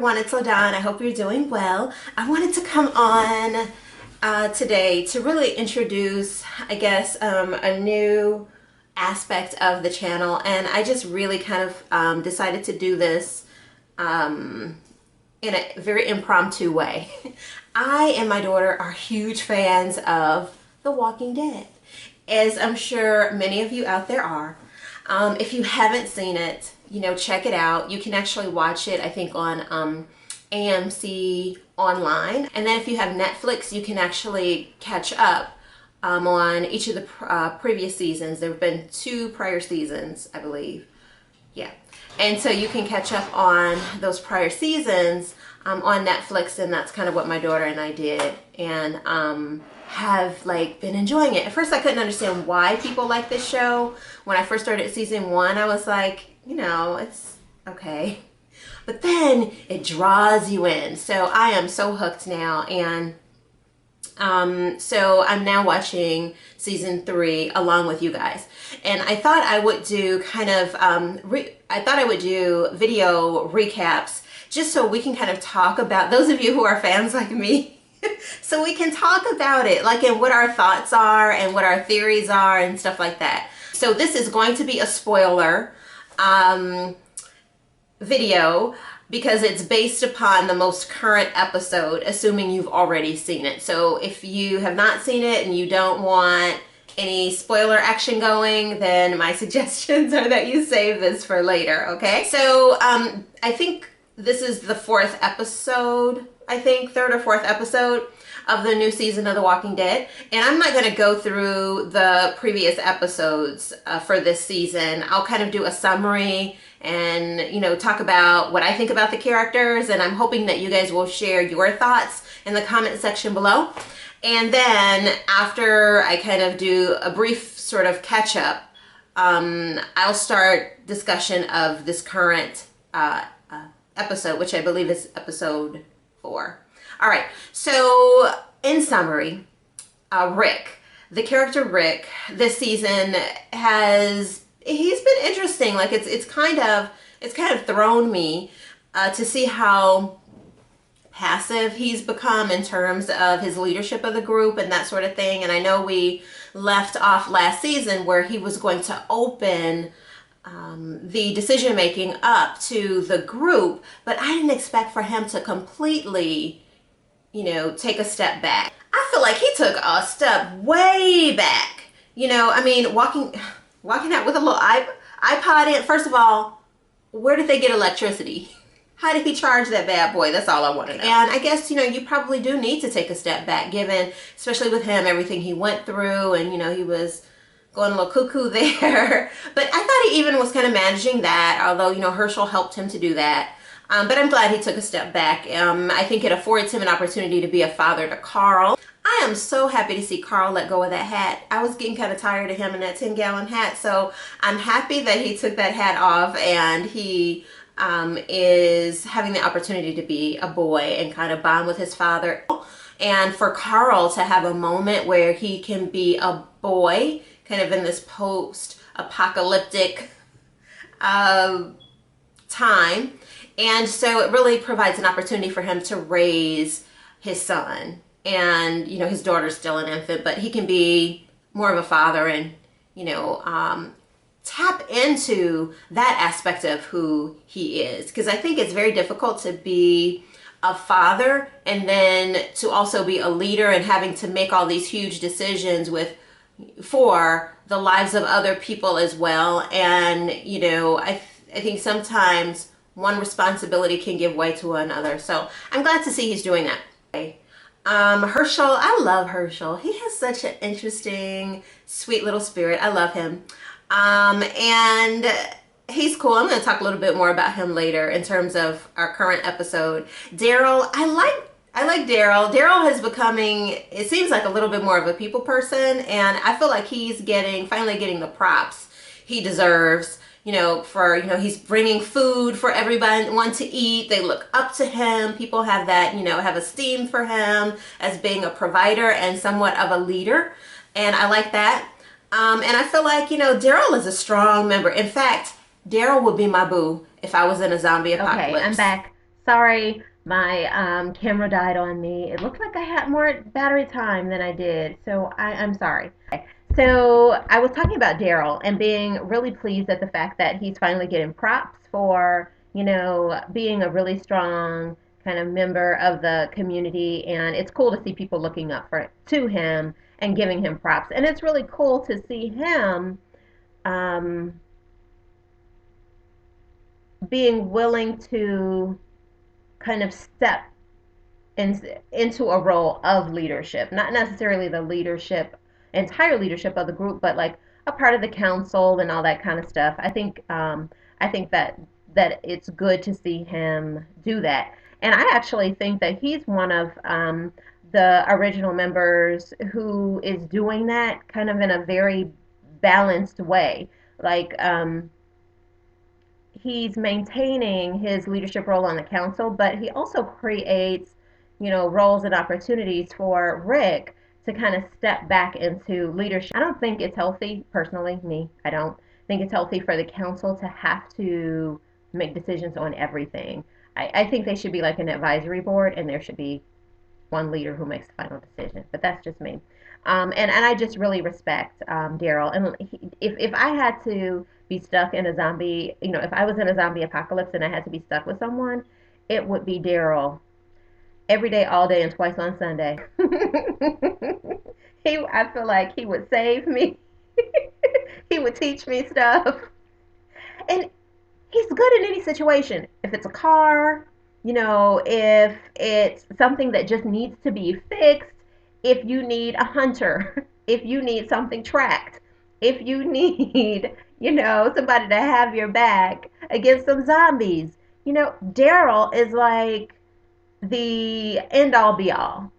everyone, it's Ladon. I hope you're doing well. I wanted to come on today to really introduce, I guess, a new aspect of the channel, and I just really kind of decided to do this in a very impromptu way. I and my daughter are huge fans of The Walking Dead, as I'm sure many of you out there are. If you haven't seen it, you know, check it out. You can actually watch it, I think, on AMC online. And then if you have Netflix, you can actually catch up on each of the previous seasons. There have been 2 prior seasons, I believe. Yeah. And so you can catch up on those prior seasons on Netflix, and that's kind of what my daughter and I did. And have like been enjoying it. At first I couldn't understand why people like this show. When I first started season 1, I was like, you know, it's okay. But then it draws you in. So I am so hooked now, and so I'm now watching season 3 along with you guys. And I thought I would do kind of I thought I would do video recaps just so we can kind of talk about, those of you who are fans like me, so we can talk about it, like, and what our thoughts are and what our theories are and stuff like that. So this is going to be a spoiler video because it's based upon the most current episode, assuming you've already seen it. So if you have not seen it and you don't want any spoiler action going, then my suggestions are that you save this for later, okay? So I think this is the 4th episode, I think 3rd or 4th episode of the new season of The Walking Dead. And I'm not going to go through the previous episodes for this season. I'll kind of do a summary and, you know, talk about what I think about the characters. And I'm hoping that you guys will share your thoughts in the comment section below. And then after I kind of do a brief sort of catch up, I'll start discussion of this current episode, which I believe is episode 4. All right, so in summary, Rick, the character Rick, this season he's been interesting. Like it's kind of thrown me to see how passive he's become in terms of his leadership of the group and that sort of thing. And I know we left off last season where he was going to open the decision making up to the group, but I didn't expect for him to completely, you know, take a step back. I feel like he took a step way back. You know, I mean, walking out with a little iPod in. First of all, where did they get electricity? How did he charge that bad boy? That's all I want to know. And I guess, you know, you probably do need to take a step back, given, especially with him, everything he went through, and, you know, he was going a little cuckoo there. But I thought he even was kind of managing that, although, you know, Hershel helped him to do that. But I'm glad he took a step back. I think it affords him an opportunity to be a father to Carl. I am so happy to see Carl let go of that hat. I was getting kind of tired of him in that 10-gallon hat, so I'm happy that he took that hat off and he is having the opportunity to be a boy and kind of bond with his father. And for Carl to have a moment where he can be a boy, kind of in this post-apocalyptic time. And so it really provides an opportunity for him to raise his son. And, you know, his daughter's still an infant, but he can be more of a father and, you know, tap into that aspect of who he is. Because I think it's very difficult to be a father and then to also be a leader and having to make all these huge decisions for the lives of other people as well. And, you know, I think sometimes one responsibility can give way to another. So I'm glad to see he's doing that. Hershel, I love Hershel. He has such an interesting, sweet little spirit. I love him. And he's cool. I'm going to talk a little bit more about him later in terms of our current episode. Daryl, I like Daryl. Daryl is becoming, it seems like, a little bit more of a people person, and I feel like he's finally getting the props he deserves. You know, he's bringing food for everyone to eat. They look up to him. People have that, you know, have esteem for him as being a provider and somewhat of a leader. And I like that. And I feel like, you know, Daryl is a strong member. In fact, Daryl would be my boo if I was in a zombie apocalypse. Okay, I'm back. Sorry, my camera died on me. It looked like I had more battery time than I did, so I'm sorry. So I was talking about Daryl and being really pleased at the fact that he's finally getting props for, being a really strong kind of member of the community, and it's cool to see people looking up to him and giving him props. And it's really cool to see him um, being willing to kind of step into a role of leadership, not necessarily the leadership, entire leadership of the group, but like a part of the council and all that kind of stuff. I think that it's good to see him do that, and I actually think that he's one of the original members who is doing that kind of in a very balanced way. Like he's maintaining his leadership role on the council, but he also creates, roles and opportunities for Rick to kind of step back into leadership. I don't think it's healthy, personally, me, I don't think it's healthy for the council to have to make decisions on everything. I think they should be like an advisory board and there should be one leader who makes the final decision. But that's just me. And I just really respect Daryl. And if I had to be stuck in a zombie, if I was in a zombie apocalypse and I had to be stuck with someone, it would be Daryl. Every day, all day, and twice on Sunday. I feel like he would save me. He would teach me stuff. And he's good in any situation. If it's a car, if it's something that just needs to be fixed, if you need a hunter, if you need something tracked, if you need, somebody to have your back against some zombies, Daryl is like the end all be all.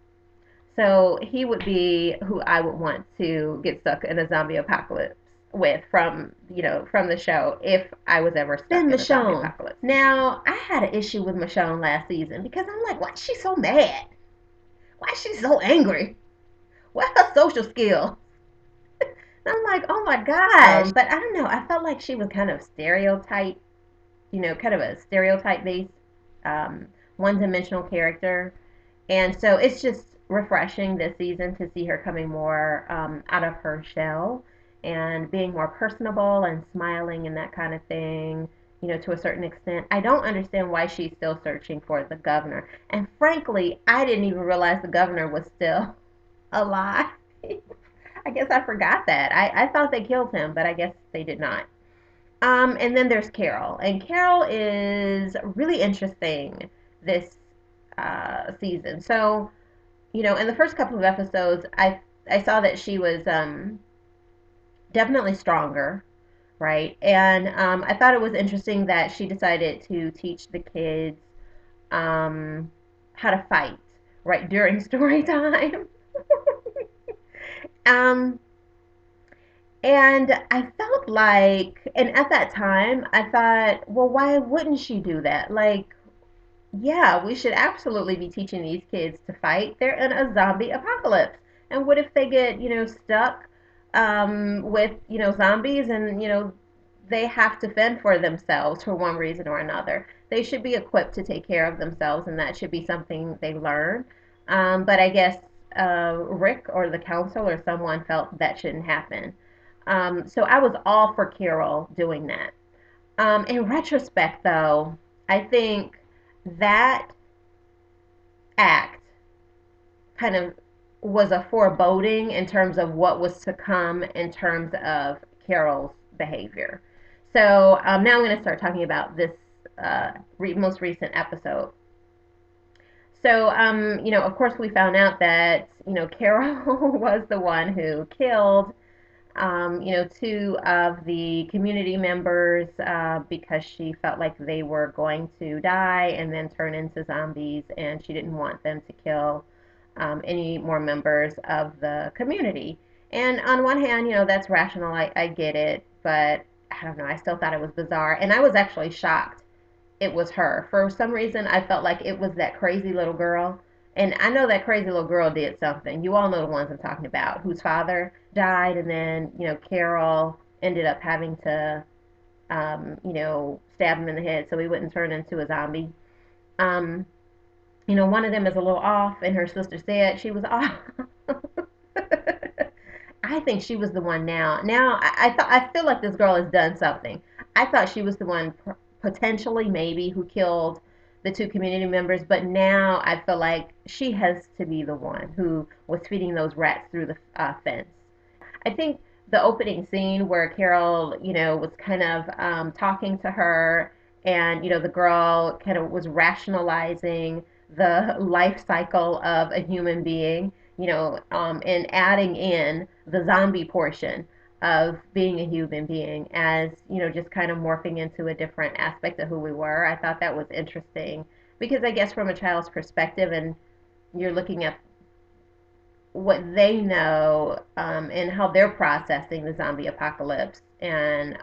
So he would be who I would want to get stuck in a zombie apocalypse with from the show if I was ever stuck in a zombie apocalypse. Now, I had an issue with Micheone last season because I'm like, why is she so mad? Why is she so angry? What are her social skills? And I'm like, oh my gosh. But I don't know. I felt like she was kind of stereotype, kind of a stereotype based, um, one dimensional character. And so it's just refreshing this season to see her coming more out of her shell and being more personable and smiling and that kind of thing, to a certain extent. I don't understand why she's still searching for the governor. And frankly, I didn't even realize the governor was still alive. I guess I forgot that. I thought they killed him, but I guess they did not. And then there's Carol. And Carol is really interesting this season. So, in the first couple of episodes, I saw that she was definitely stronger, right? And I thought it was interesting that she decided to teach the kids how to fight, right, during story time. um, and I felt like, and at that time, I thought, well, why wouldn't she do that? Like, yeah, we should absolutely be teaching these kids to fight. They're in a zombie apocalypse. And what if they get, stuck with, zombies and, they have to fend for themselves for one reason or another? They should be equipped to take care of themselves, and that should be something they learn. But I guess Rick or the council or someone felt that shouldn't happen. So I was all for Carol doing that. In retrospect, though, I think that act kind of was a foreboding in terms of what was to come in terms of Carol's behavior. So now I'm going to start talking about this most recent episode. So, of course, we found out that, Carol was the one who killed two of the community members because she felt like they were going to die and then turn into zombies, and she didn't want them to kill any more members of the community. And on one hand, that's rational. I get it, but I don't know. I still thought it was bizarre, and I was actually shocked it was her. For some reason, I felt like it was that crazy little girl. And I know that crazy little girl did something. You all know the ones I'm talking about, whose father died, and then, Carol ended up having to, stab him in the head so he wouldn't turn into a zombie. Um, one of them is a little off, and her sister said she was off. I think she was the one now. Now I feel like this girl has done something. I thought she was the one potentially maybe who killed the two community members, but now I feel like she has to be the one who was feeding those rats through the fence. I think the opening scene where Carol, was kind of talking to her, and the girl kind of was rationalizing the life cycle of a human being, and adding in the zombie portion of being a human being as, just kind of morphing into a different aspect of who we were. I thought that was interesting because I guess from a child's perspective, and you're looking at what they know, and how they're processing the zombie apocalypse, and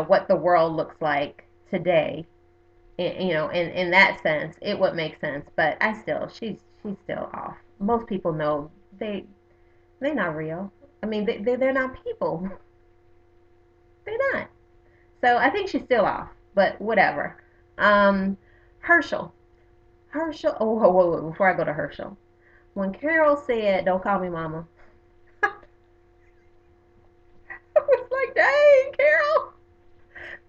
what the world looks like today. In that sense, it would make sense. But she's still off. Most people know they're not real. I mean, they're not people. They're not. So I think she's still off. But whatever. Um, Hershel. Hershel. Oh, whoa, whoa, whoa, before I go to Hershel, when Carol said, "Don't call me mama," I was like, "Dang, Carol."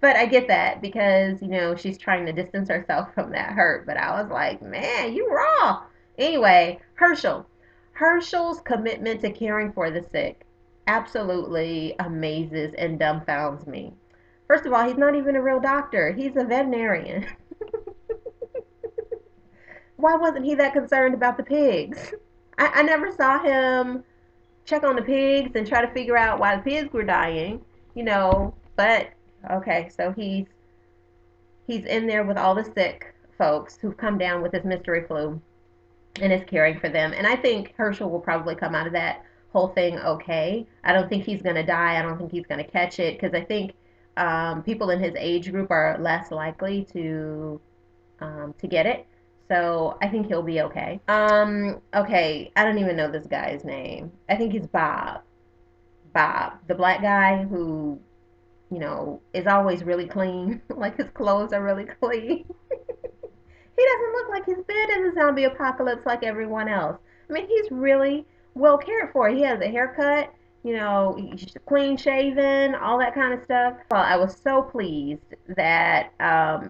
But I get that because, she's trying to distance herself from that hurt. But I was like, man, you raw. Anyway, Hershel. Hershel's commitment to caring for the sick absolutely amazes and dumbfounds me. First of all, he's not even a real doctor, he's a veterinarian. Why wasn't he that concerned about the pigs? I never saw him check on the pigs and try to figure out why the pigs were dying, but okay, so he's in there with all the sick folks who've come down with this mystery flu and is caring for them. And I think Hershel will probably come out of that whole thing okay. I don't think he's going to die. I don't think he's going to catch it because I think people in his age group are less likely to get it. So I think he'll be okay. Okay, I don't even know this guy's name. I think he's Bob. Bob, the black guy who, is always really clean. Like his clothes are really clean. He doesn't look like he's been in the zombie apocalypse like everyone else. I mean, he's really well cared for. He has a haircut, he's clean shaven, all that kind of stuff. Well, I was so pleased that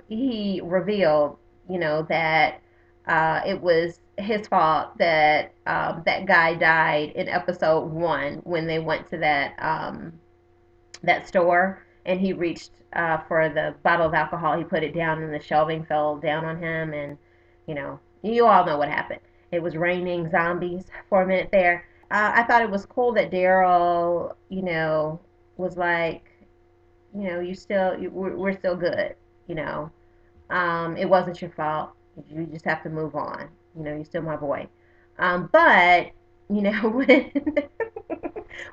he revealed, that it was his fault that that guy died in episode 1 when they went to that store, and he reached for the bottle of alcohol. He put it down, and the shelving fell down on him, and you all know what happened. It was raining zombies for a minute there. I thought it was cool that Daryl, was like, we're still good. You know, it wasn't your fault. You just have to move on. You're still my boy. But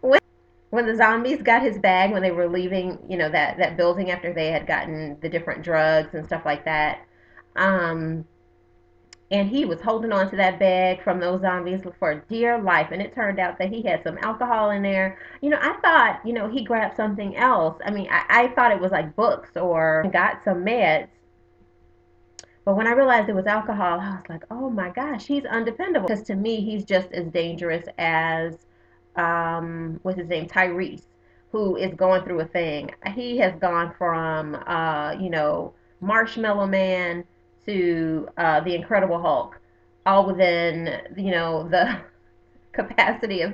when when the zombies got his bag when they were leaving, that building after they had gotten the different drugs and stuff like that, um, and he was holding on to that bag from those zombies for dear life, and it turned out that he had some alcohol in there. I thought, he grabbed something else. I mean, I thought it was like books or got some meds. But when I realized it was alcohol, I was like, oh my gosh, he's undependable. Because to me, he's just as dangerous as, what's his name, Tyrese, who is going through a thing. He has gone from, Marshmallow Man to the Incredible Hulk, all within, the capacity of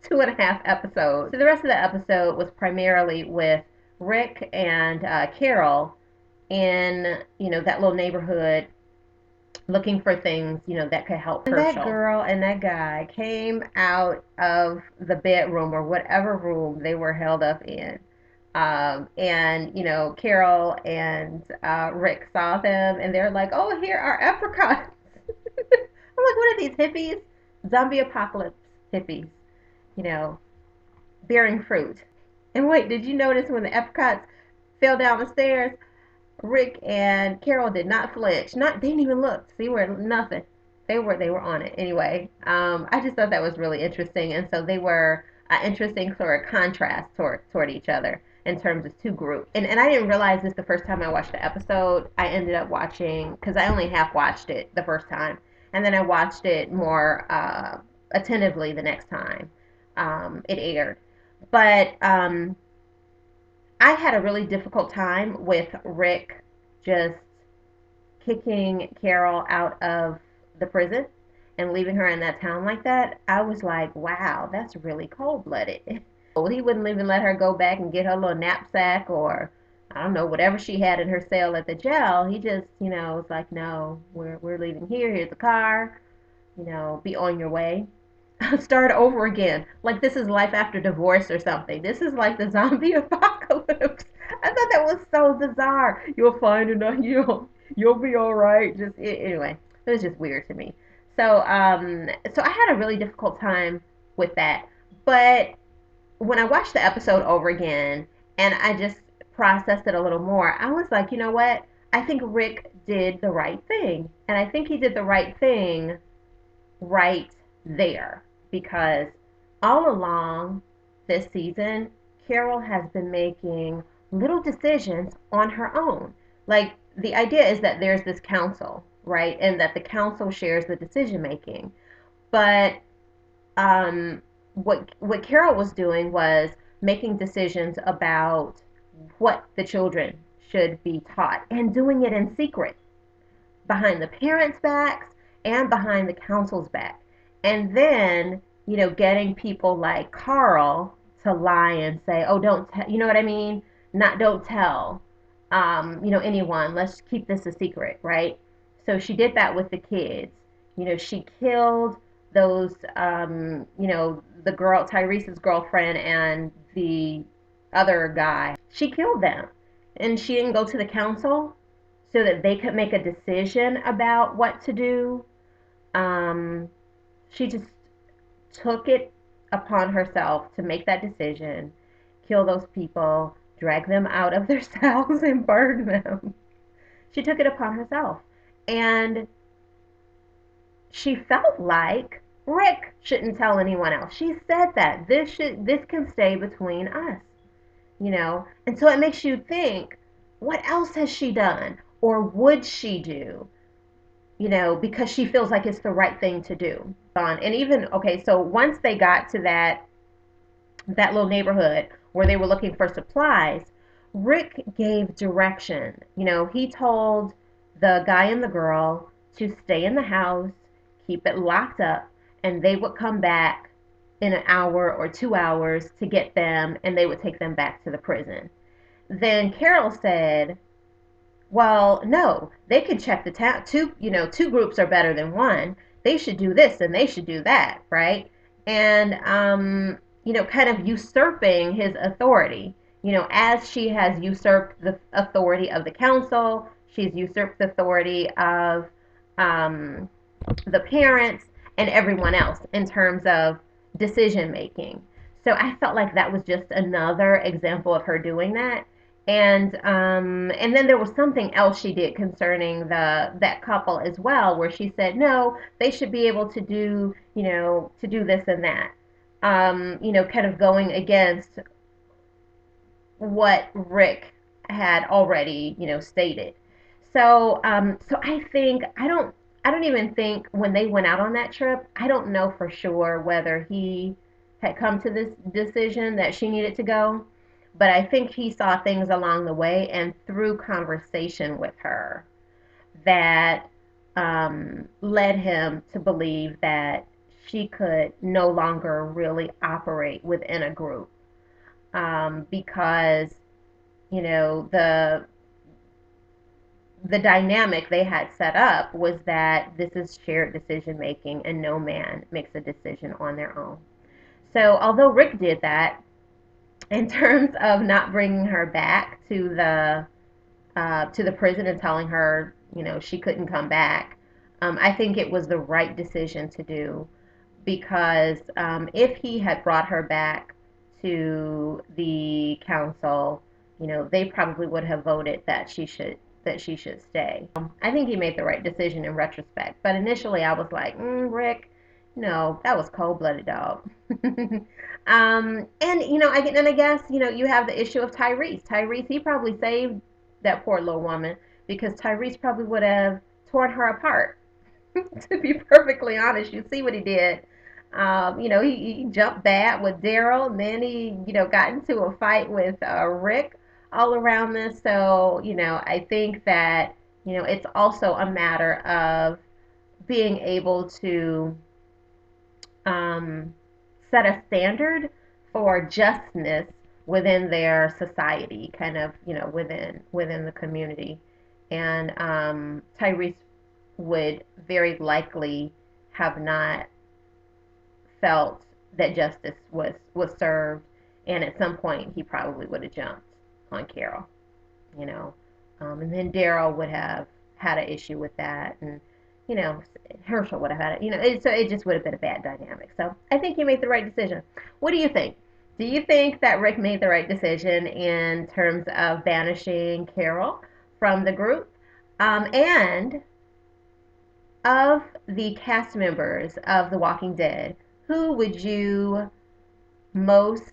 2.5 episodes. So the rest of the episode was primarily with Rick and Carol in, that little neighborhood looking for things, that could help Hershel. And that girl and that guy came out of the bedroom or whatever room they were held up in. And, Carol and Rick saw them and they're like, oh, here are apricots. I'm like, what are these hippies? Zombie apocalypse hippies, you know, bearing fruit. And wait, did you notice when the apricots fell down the stairs? Rick and Carol did not flinch. They didn't even look. See where nothing. They were on it anyway. I just thought that was really interesting, and so they were interesting sort of contrast toward each other. in terms of two groups. And I didn't realize this the first time I watched the episode. I ended up watching, because I only half watched it the first time, and then I watched it more attentively the next time it aired. But I had a really difficult time with Rick just kicking Carol out of the prison and leaving her in that town like that. I was like, wow, that's really cold blooded. He wouldn't even let her go back and get her little knapsack or I don't know, whatever she had in her cell at the jail. He just, was like, no, we're leaving here. Here's the car. Be on your way. Start over again. Like this is life after divorce or something. This is like the zombie apocalypse. I thought that was so bizarre. You'll find enough. You'll be all right. Just anyway, it was just weird to me. So I had a really difficult time with that. But when I watched the episode over again and I just processed it a little more, I was like, you know what? I think Rick did the right thing. And I think he did the right thing right there because all along this season, Carol has been making little decisions on her own. Like the idea is that there's this council, right? And that the council shares the decision making. But what Carol was doing was making decisions about what the children should be taught and doing it in secret behind the parents' backs and behind the council's back. And then, getting people like Carl to lie and say, oh, don't tell, you know what I mean? Not don't tell, anyone. Let's keep this a secret, right? So she did that with the kids. She killed those, the girl, Tyrese's girlfriend and the other guy. She killed them. And she didn't go to the council so that they could make a decision about what to do. She just took it upon herself to make that decision, kill those people, drag them out of their cells, and burn them. She took it upon herself. And she felt like Rick shouldn't tell anyone else. She said that this can stay between us. And so it makes you think, what else has she done or would she do? Because she feels like it's the right thing to do. And even, okay, so once they got to that little neighborhood where they were looking for supplies, Rick gave direction. He told the guy and the girl to stay in the house, keep it locked up, and they would come back in an hour or 2 hours to get them, and they would take them back to the prison. Then Carol said, well, no, they could check the town. Two groups are better than one. They should do this and they should do that, right? And kind of usurping his authority. As she has usurped the authority of the council, she's usurped the authority of the parents and everyone else in terms of decision making. So I felt like that was just another example of her doing that. And then there was something else she did concerning that couple as well, where she said no, they should be able to do to do this and that, kind of going against what Rick had already stated. So I think I don't even think when they went out on that trip, I don't know for sure whether he had come to this decision that she needed to go. But I think he saw things along the way and through conversation with her that led him to believe that she could no longer really operate within a group because the dynamic they had set up was that this is shared decision making and no man makes a decision on their own. So although Rick did that, in terms of not bringing her back to the prison and telling her, she couldn't come back, I think it was the right decision to do because if he had brought her back to the council, they probably would have voted that she should stay. I think he made the right decision in retrospect, but initially I was like, Rick, No, that was cold-blooded, dog. And I guess you have the issue of Tyrese. Tyrese, he probably saved that poor little woman because Tyrese probably would have torn her apart. To be perfectly honest, you see what he did. He jumped bad with Daryl, and then he, got into a fight with Rick all around this. So, I think that, it's also a matter of being able to um, set a standard for justness within their society, kind of, within the community. And Tyrese would very likely have not felt that justice was served, and at some point he probably would have jumped on Carol, you know, and then Daryl would have had an issue with that, and you know, Hershel would have had it, so it just would have been a bad dynamic. So I think he made the right decision. What do you think? Do you think that Rick made the right decision in terms of banishing Carol from the group? And of the cast members of The Walking Dead, who would you most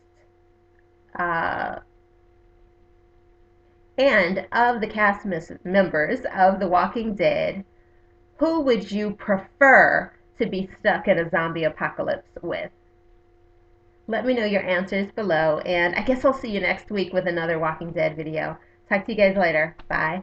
uh, and of the cast members of The Walking Dead, who would you prefer to be stuck in a zombie apocalypse with? Let me know your answers below, and I guess I'll see you next week with another Walking Dead video. Talk to you guys later. Bye.